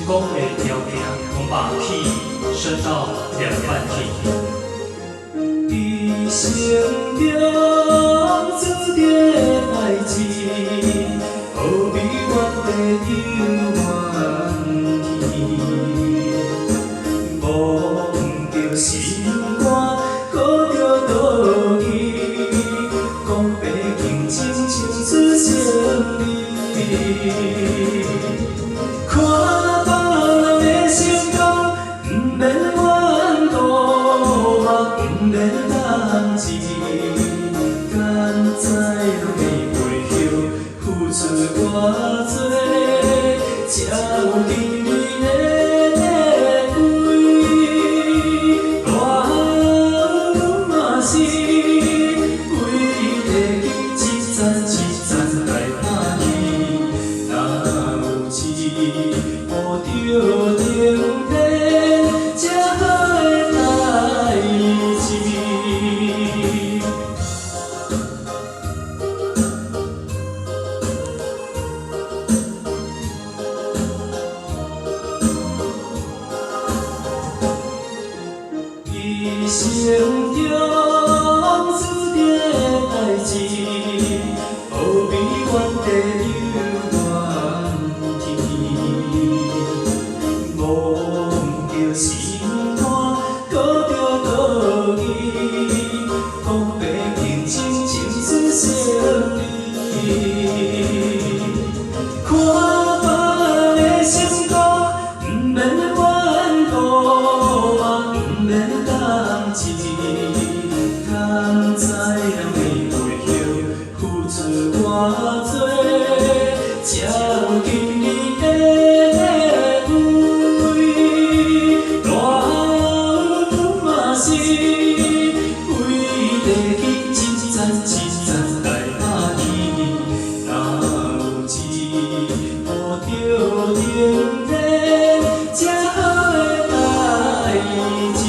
功的条件，从把气升到2半气。一生中注定的代志，何必怨地又怨天？忘着心肝，搁着道义，讲白竞争唱出胜利。看别人的成功，不免怨妒，嘛不免当志。敢知人的背后付出偌多，才有今日的地位。大学嘛是为地球一层一层来打气，若有志，抱着顶天才好的代志。一生中注定的代志，何必怨地又怨天？忘着心肝，搁着道义，讲白竞争唱出胜利。看别人的成功，不免怨妒，嘛不免当志。敢知人的背后付出偌多，才有今日的地位。大学嘛是为地球一层一层来打气，若有志，抱着顶天才好的代志。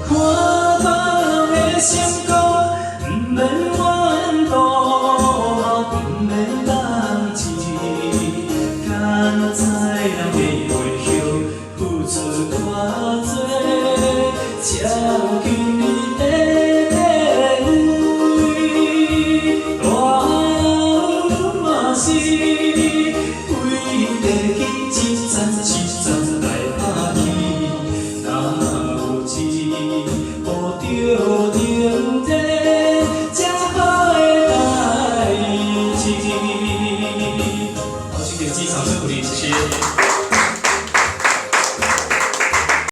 看别人的成功，不免怨妒，嘛不免当志。敢知人的背后付出偌多，才有今日的地位。大学嘛是。